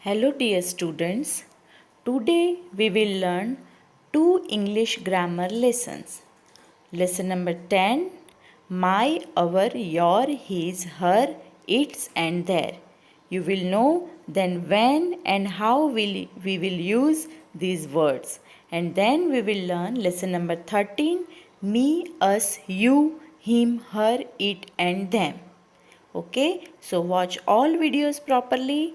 Hello dear students. Today we will learn two English grammar lessons. Lesson number 10, my, our, your, his, her, its and their. You will know then when and how we will use these words. And then we will learn lesson number 13, me, us, you, him, her, it and them. Okay, so watch all videos properly,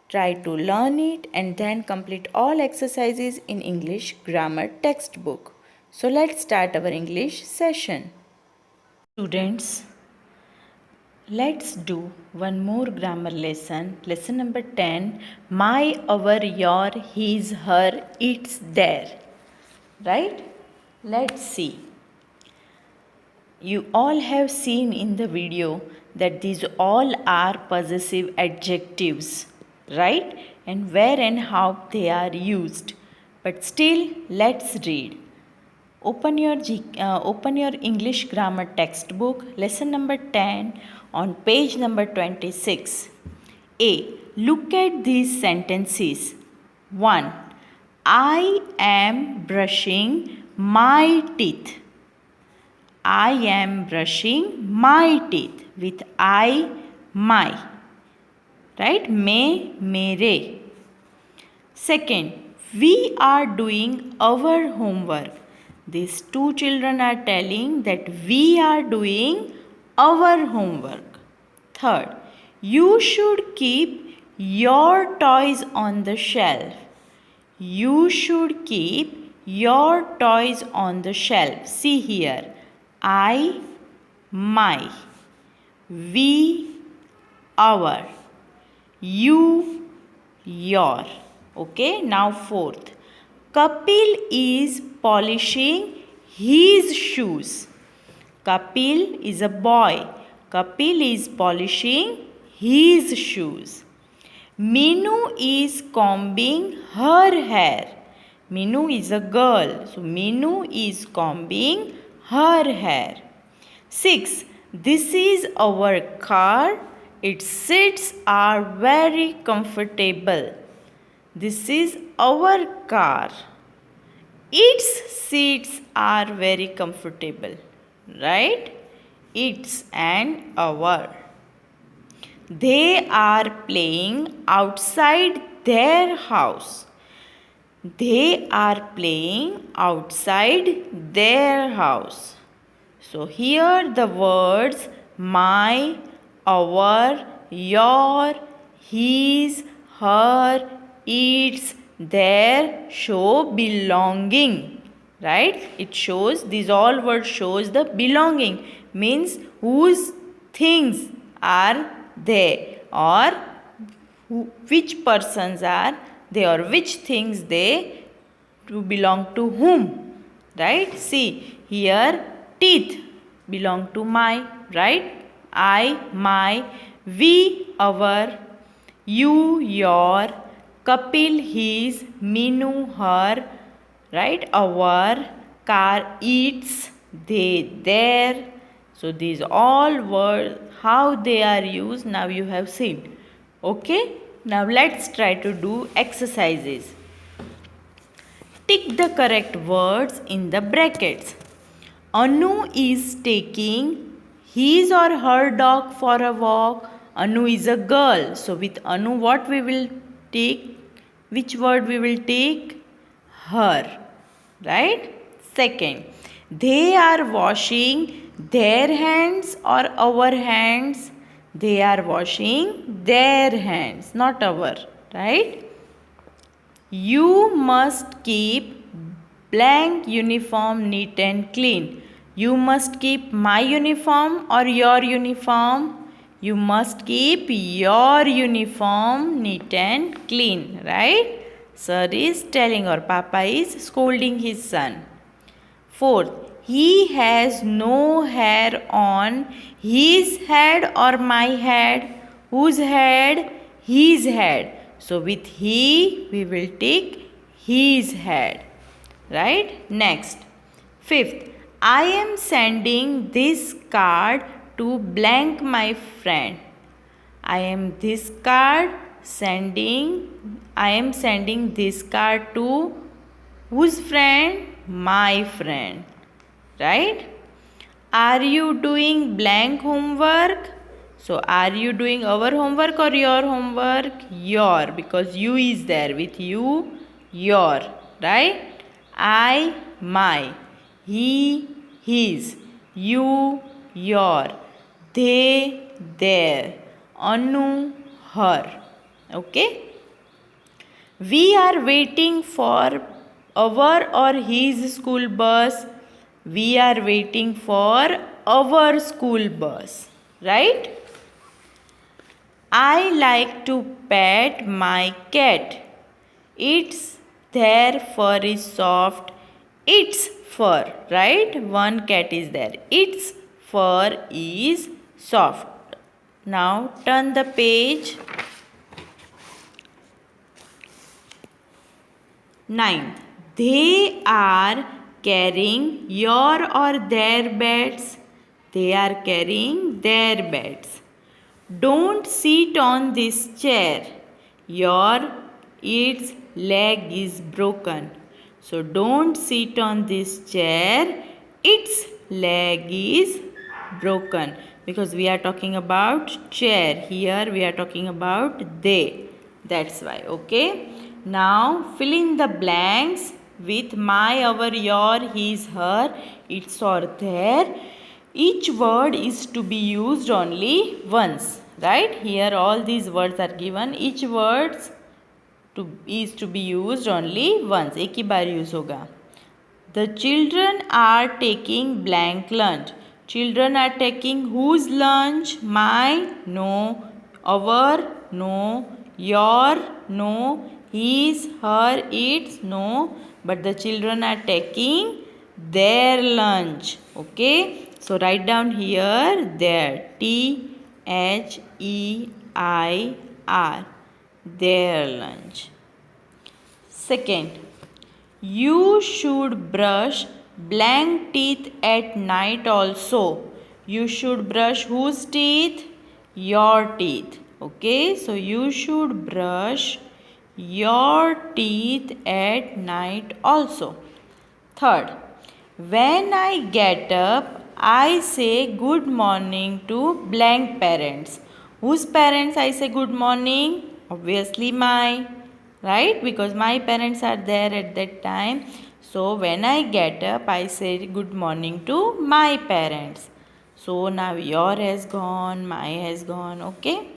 try to learn it and then complete all exercises in English grammar textbook. So let's start our English session. Students, let's do one more grammar lesson. Lesson number 10, my, our, your, his, her, its, their. Right? Let's see. You all have seen in the video that these all are possessive adjectives, right? And where and how they are used. But still, let's read. Open your English grammar textbook, lesson number 10 on page number 26. A. Look at these sentences. 1. I am brushing my teeth. I am brushing my teeth with I, my. Right? Me, mere. Second, we are doing our homework. These two children are telling that we are doing our homework. Third, you should keep your toys on the shelf. You should keep your toys on the shelf. See here. I, my, we, our, you, your. Okay, now fourth. Kapil is polishing his shoes. Kapil is a boy. Kapil is polishing his shoes. Minu is combing her hair. Minu is a girl. So, Minu is combing her hair. 6. This is our car. Its seats are very comfortable. This is our car. Its seats are very comfortable. Right? Its and our. They are playing outside their house. They are playing outside their house. So here the words my, our, your, his, her, its, their show belonging. Right? It shows, these all words shows the belonging. Means whose things are they or which persons are they or which things they to belong to whom. Right? See here teeth belong to my. Right? I, my, we, our, you, your, Kapil, his, Minu, her. Right? Our, car, its, they, their. So these all words, how they are used, now you have seen. Okay? Now let's try to do exercises. Tick the correct words in the brackets. Anu is taking his or her dog for a walk. Anu is a girl. So with Anu what we will take? Which word we will take? Her. Right? Second, they are washing their hands or our hands. They are washing their hands, not our. Right? You must keep blank uniform neat and clean. You must keep my uniform or your uniform. You must keep your uniform neat and clean. Right? Sir is telling or Papa is scolding his son. Fourth, he has no hair on his head or my head. Whose head? His head. So with he we will take his head. Right? Next. Fifth, I am sending this card to blank my friend. I am this card am sending this card to whose friend? My friend. Right? Are you doing blank homework? So are you doing our homework or your homework? Your, because you is there. With you, your. Right? I, my. He, his. You, your. They, their. Anu, her. Okay? We are waiting for our or his school bus. We are waiting for our school bus. Right? I like to pet my cat. Their fur is soft. Its fur, right? One cat is there. Its fur is soft. Now turn the page. 9. They are carrying your or their beds. They are carrying their beds. Don't sit on this chair. Its leg is broken. So don't sit on this chair. Its leg is broken. Because we are talking about chair. Here we are talking about they. That's why. Okay. Now fill in the blanks with my, our, your, his, her, its or their. Each word is to be used only once. Right? Here all these words are given. Each word is to be used only once. एक ही बार use होगा. The children are taking blank lunch. Children are taking whose lunch? My? No. Our? No. Your? No. His, her, its? No. But the children are taking their lunch. Okay. So write down here their. THEIR. Their lunch. Second. You should brush blank teeth at night also. You should brush whose teeth? Your teeth. Okay. So you should brush your teeth at night also. Third. When I get up, I say good morning to blank parents. Whose parents I say good morning? Obviously my. Right? Because my parents are there at that time. So when I get up, I say good morning to my parents. So now your has gone, my has gone. Okay.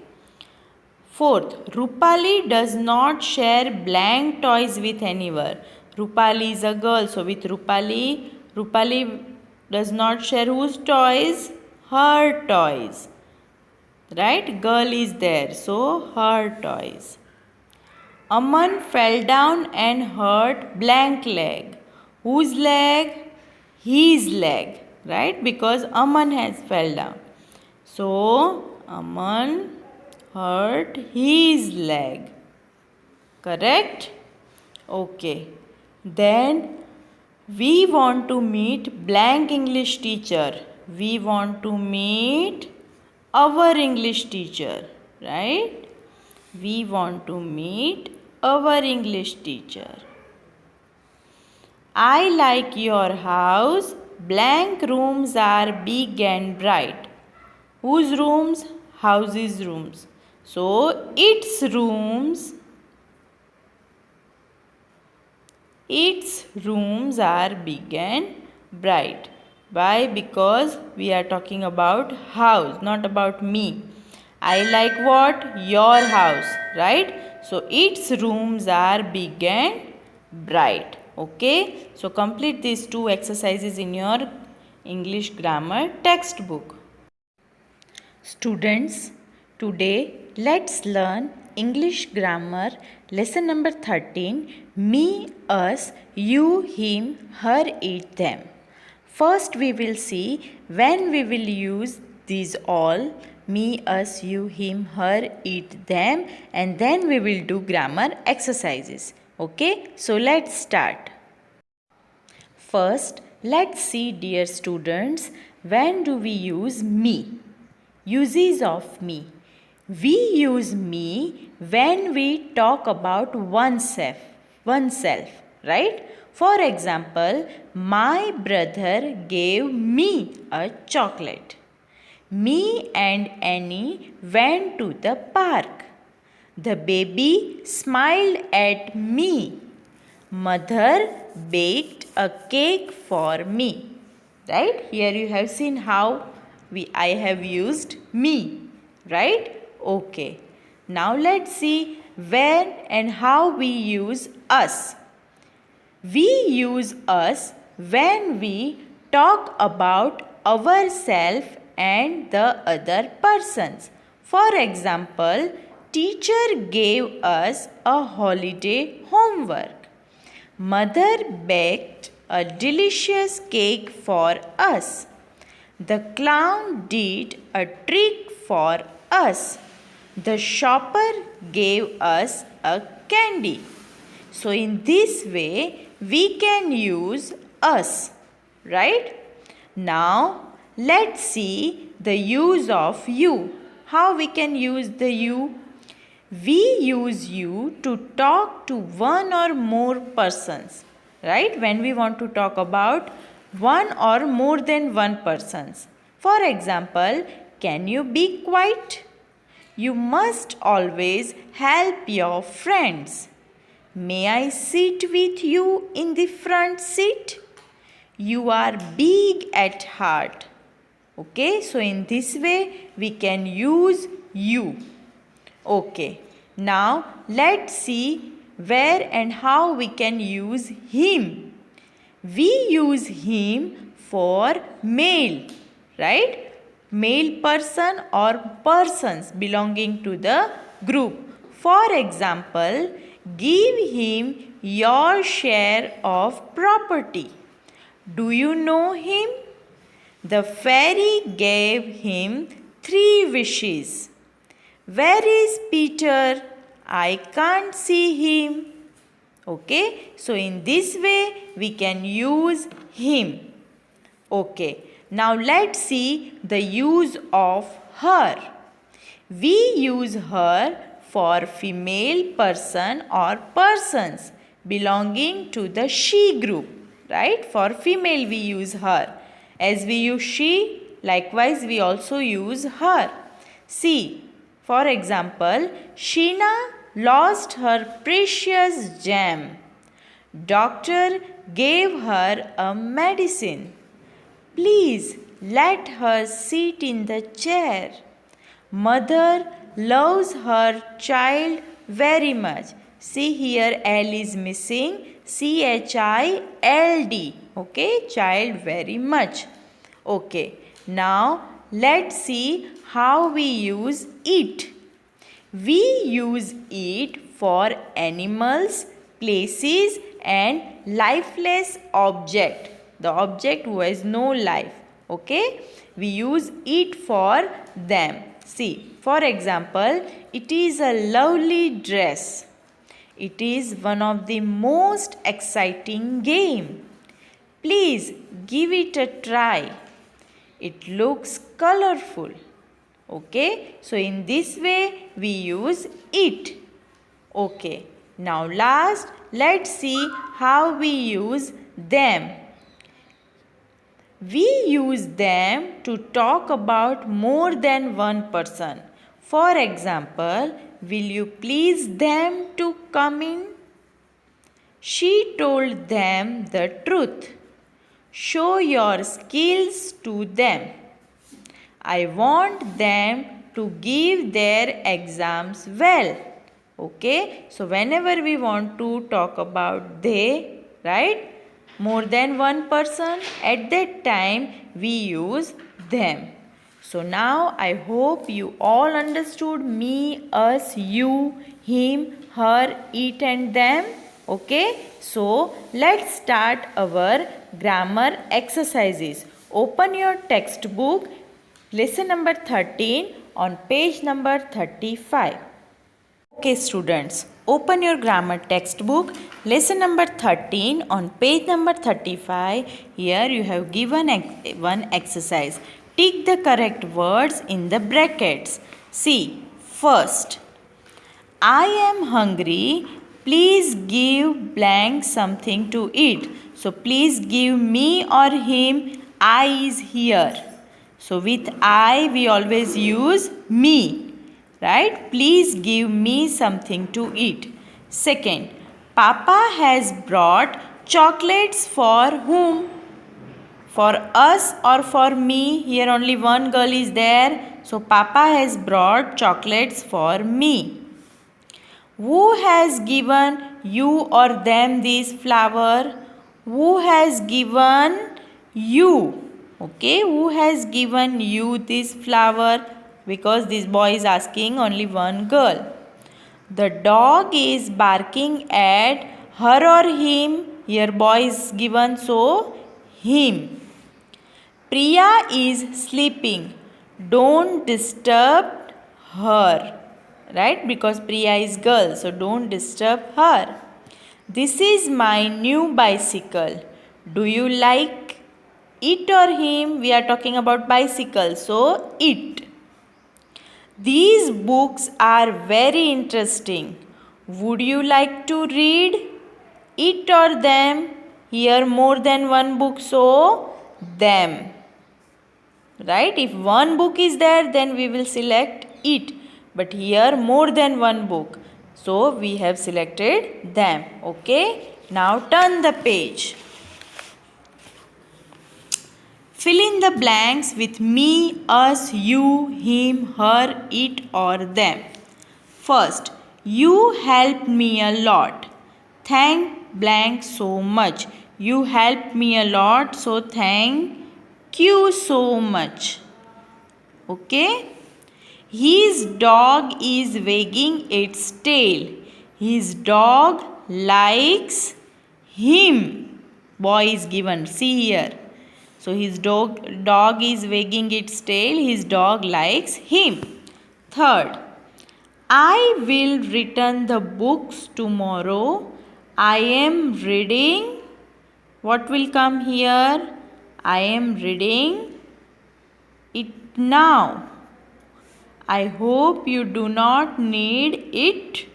Fourth, Rupali does not share blank toys with anyone. Rupali is a girl. So with Rupali does not share whose toys? Her toys. Right? Girl is there. So her toys. Aman fell down and hurt blank leg. Whose leg? His leg. Right? Because Aman has fell down. So Aman hurt his leg. Correct? Okay. Then we want to meet blank English teacher. We want to meet our English teacher. Right? We want to meet our English teacher. I like your house. Blank rooms are big and bright. Whose rooms? House's rooms. So its rooms are big and bright. Why? Because we are talking about house, not about me. I like what? Your house, right? So its rooms are big and bright. Okay. So complete these two exercises in your English grammar textbook. Students, today let's learn English grammar lesson number 13. Me, us, you, him, her, it, them. First we will see when we will use these all. Me, us, you, him, her, it, them, and then we will do grammar exercises. Okay, so let's start. First, let's see, dear students, when do we use me? Uses of me. We use me when we talk about oneself, right? For example, my brother gave me a chocolate. Me and Annie went to the park. The baby smiled at me. Mother baked a cake for me. Right? Here you have seen how I have used me. Right? Okay. Now let's see when and how we use us. We use us when we talk about ourselves and the other persons. For example, teacher gave us a holiday homework. Mother baked a delicious cake for us. The clown did a trick for us. The shopper gave us a candy. So in this way, we can use us, right? Now, let's see the use of you. How we can use the you? We use you to talk to one or more persons, right? When we want to talk about one or more than one persons. For example, can you be quiet? You must always help your friends. May I sit with you in the front seat? You are big at heart. Okay, so in this way we can use you. Okay, now let's see where and how we can use him. We use him for male, right? Male person or persons belonging to the group. For example, give him your share of property. Do you know him? The fairy gave him 3 wishes. Where is Peter? I can't see him. Okay, so in this way we can use him. Okay, now let's see the use of her. We use her for female person or persons belonging to the she group, right? For female we use her. As we use she, likewise we also use her. See, for example, Sheena lost her precious gem. Doctor gave her a medicine. Please let her sit in the chair. Mother loves her child very much. See here L is missing. CHILD. Okay, child very much. Okay, now let's see how we use it. We use it for animals, places and lifeless object. The object who has no life. Okay, we use it for them. See, for example, it is a lovely dress. It is one of the most exciting game. Please give it a try. It looks colorful. Okay, so in this way we use it. Okay, now last let's see how we use them. We use them to talk about more than one person. For example, will you please them to come in? She told them the truth. Show your skills to them. I want them to give their exams well. Okay, so whenever we want to talk about they, right? More than one person, at that time we use them. So now I hope you all understood me, us, you, him, her, it and them. Okay, so let's start our grammar exercises. Open your textbook, lesson number 13 on page number 35. Okay students, open your grammar textbook, lesson number 13 on page number 35. Here you have given one exercise. Tick the correct words in the brackets. See, First, I am hungry. Please give blank something to eat. So please give me or him. I is here. So with I we always use me. Right? Please give me something to eat. Second, Papa has brought chocolates for whom? For us or for me? Here only one girl is there. So Papa has brought chocolates for me. Who has given you or them this flower? Who has given you? Okay, who has given you this flower? Because this boy is asking only one girl. The dog is barking at her or him. Here boy is given, so him. Priya is sleeping. Don't disturb her. Right? Because Priya is girl, so don't disturb her. This is my new bicycle. Do you like it or him? We are talking about bicycle, so it. These books are very interesting. Would you like to read it or them? Here more than one book, so them. Right? If one book is there, then we will select it. But here more than one book. So we have selected them. Okay. Now turn the page. Fill in the blanks with me, us, you, him, her, it or them. First, you helped me a lot. Thank blank so much. You helped me a lot, so thank you so much. Okay. His dog is wagging its tail. His dog likes him. Boy is given. See here. So his dog is wagging its tail. His dog likes him. Third, I will return the books tomorrow. I am reading. What will come here? I am reading it now. I hope you do not need it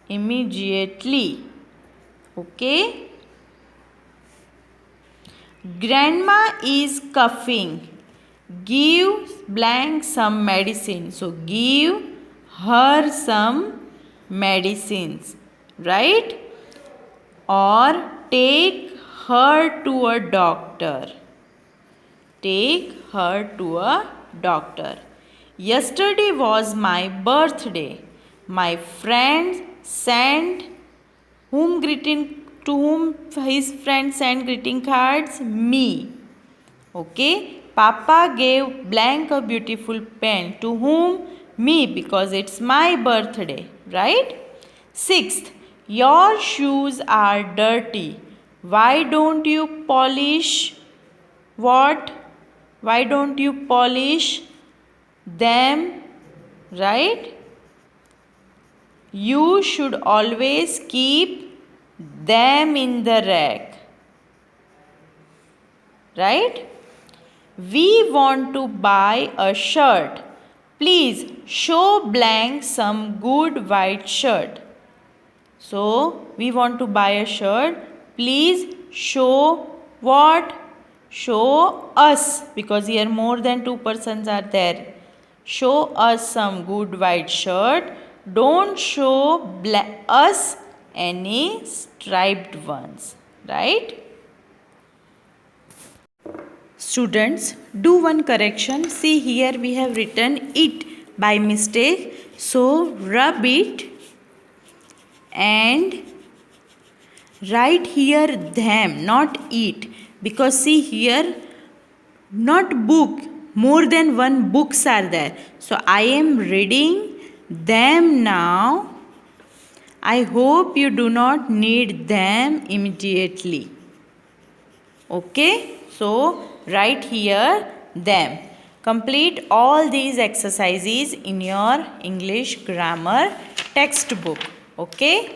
immediately. Okay. Grandma is coughing. Give blank some medicine. So give her some medicines. Right? Or take her to a doctor. Take her to a doctor. Yesterday was my birthday. My friend sent to whom his friend sent greeting cards? Me. Okay. Papa gave blank a beautiful pen. To whom? Me, because it's my birthday. Right? Sixth, your shoes are dirty. Why don't you polish what? Why don't you polish them? Right? You should always keep them in the rack. Right? We want to buy a shirt. Please show blank some good white shirt. So we want to buy a shirt. Please show what? Show us, because here more than two persons are there. Show us some good white shirt. Don't show us any striped ones. Right? Students, do one correction. See, here we have written it by mistake. So rub it and write here them, not it. Because see here, not book, more than one books are there. So I am reading them now. I hope you do not need them immediately. Okay, so write here them. Complete all these exercises in your English grammar textbook. Okay.